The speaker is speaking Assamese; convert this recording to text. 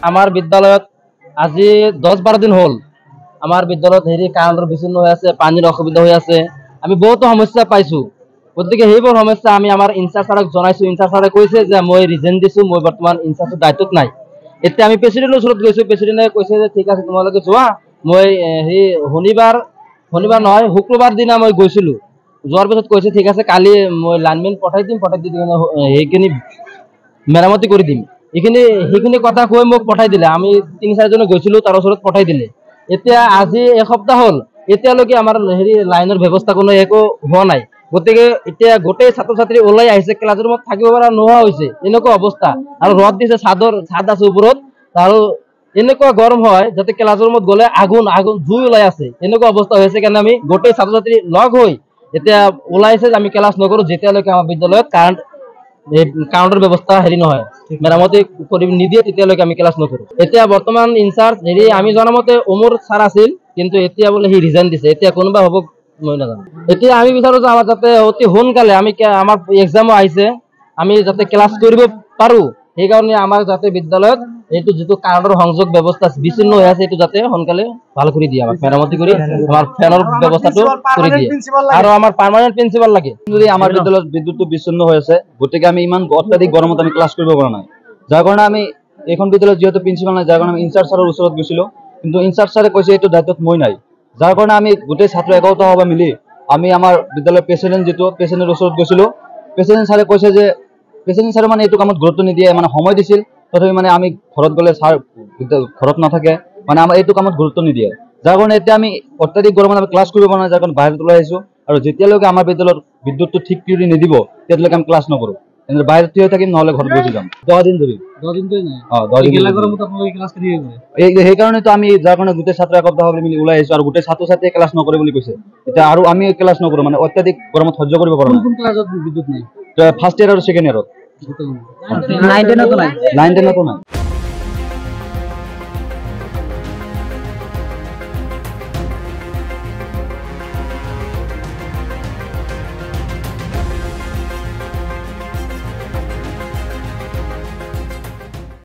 আমাৰ বিদ্যালয়ত আজি 10-12 দিন হল আমাৰ বিদ্যালয়ত কাৰেন্টৰ বিচ্ছিন্ন হৈ আছে, পানীৰ অসুবিধা হৈ আছে, আমি বহুতো সমস্যা পাইছো। গতিকে সেইবোৰ সমস্যা আমি আমাৰ ইনচাৰ্জ ছাৰক জনাইছো। ইনচাৰ্জ ছাৰে কৈছে যে মই ৰিজেন দিছো, মই বৰ্তমান ইনচাৰ্জৰ দায়িত্বত নাই। এতিয়া আমি প্ৰেচিডেণ্টৰ ওচৰত গৈছো, প্ৰেচিডেণ্টে কৈছে যে ঠিক আছে তোমালোকে যোৱা। মই শনিবাৰ নহয় শুক্ৰবাৰ দিনা মই গৈছিলো। যোৱাৰ পিছত কৈছে ঠিক আছে কালি মই লাইনমেন পঠাই দিম, পঠাই দি সেইখিনি মেৰামতি কৰি দিম। সেইখিনি কথা কৈ মোক পঠাই দিলে। আমি 3-4জনে গৈছিলো, তাৰ ওচৰত পঠাই দিলে। এতিয়া আজি এসপ্তাহ হল, এতিয়ালৈকে আমাৰ লাইনৰ ব্যৱস্থা কোনো একো হোৱা নাই। গতিকে এতিয়া গোটেই ছাত্ৰ ছাত্ৰী ওলাই আহিছে, ক্লাছ ৰুমত থাকিব পৰা নোহোৱা হৈছে, এনেকুৱা অৱস্থা। আৰু ৰদ দিছে, ছাদ আছে ওপৰত, আৰু এনেকুৱা গৰম হয় যাতে ক্লাছ ৰুমত গ'লে আগুন জুই ওলাই আছে, এনেকুৱা অৱস্থা হৈছে। কাৰণে আমি গোটেই ছাত্ৰ ছাত্ৰী লগ হৈ এতিয়া ওলাইছে যে আমি ক্লাছ নকৰো যেতিয়ালৈকে আমাৰ বিদ্যালয়ত কাৰেণ্টৰ ব্যৱস্থা নহয়, মেৰামতি কৰি নিদিয়ে, তেতিয়ালৈকে আমি ক্লাছ নকৰো। এতিয়া বৰ্তমান ইনচাৰ্জ আমি জনামতে ওমৰ ছাৰ আছিল, কিন্তু এতিয়া বোলে সি ৰিজাইন দিছে। এতিয়া কোনোবা হ'ব মই নাজানো। এতিয়া আমি বিচাৰো যে আমাৰ যাতে অতি সোনকালে আমাৰ এক্সামো আহিছে, আমি যাতে ক্লাছ কৰিব পাৰো। সেইকাৰণে আমাৰ যাতে বিদ্যালয়ত এইটো যিটো কাৰেণ্টৰ সংযোগ ব্যৱস্থা বিচ্ছিন্ন হৈ আছে, এইটো যাতে সোনকালে ভাল কৰি দিয়ে, আমাক মেৰামতি কৰি আমাৰ ফেনৰ ব্যৱস্থাটো কৰি দিয়ে। আৰু আমাৰ পাৰ্মানেন্ট প্ৰিন্সিপাল লাগে। যদি আমাৰ বিদ্যালয়ত বিদ্যুৎটো বিচ্ছিন্ন হৈ আছে, গতিকে আমি ইমান অত্যাধিক গৰমত আমি ক্লাছ কৰিব পৰা নাই। যাৰ কাৰণে আমি এইখন বিদ্যালয়ত যিহেতু প্ৰিন্সিপাল নাই, যাৰ কাৰণে আমি ইনচাৰ্জ ছাৰৰ ওচৰত গৈছিলো, কিন্তু ইনচাৰ্জ ছাৰে কৈছে এইটো দায়িত্বত মই নাই। যাৰ কাৰণে আমি গোটেই ছাত্ৰ একতাভাৱে মিলি আমি আমাৰ বিদ্যালয়ৰ প্ৰেচিডেণ্টৰ ওচৰত গৈছিলো। প্ৰেচিডেণ্ট ছাৰে কৈছে যে প্ৰেচিডেণ্ট ছাৰে মানে এইটো কামত গুৰুত্ব নিদিয়ে, মানে সময় দিছিল, তথাপি মানে আমি ঘৰত গ'লে ছাৰ ঘৰত নাথাকে, মানে আমাৰ এইটো কামত গুৰুত্ব নিদিয়ে। যাৰ কাৰণে এতিয়া আমি অত্যাধিক গৰমত আমি ক্লাছ কৰিব পৰা নাই, যাৰ কাৰণে বাহিৰত ওলাই আহিছো। আৰু যেতিয়ালৈকে আমাৰ বিদ্যালয়ত বিদ্যুৎটো ঠিক কৰি নিদিব, তেতিয়ালৈকে আমি ক্লাছ নকৰো। এনেদৰে বাহিৰত থিয় হৈ থাকিম, নহ'লে ঘৰত গুচি যাম। 10 দিন ধৰি। সেইকাৰণেতো আমি যাৰ কাৰণে গোটেই ছাত্ৰ একতাভাৱে মিলি ওলাই আহিছো, আৰু গোটেই ছাত্ৰ ছাত্ৰীয়ে ক্লাছ নকৰে বুলি কৈছে। এতিয়া আৰু আমি ক্লাছ নকৰো, মানে অত্যাধিক গৰমত সহ্য কৰিব পৰা নাই। ফাৰ্ষ্ট ইয়াৰ আৰু ছেকেণ্ড ইয়াৰত 9-10 নাই।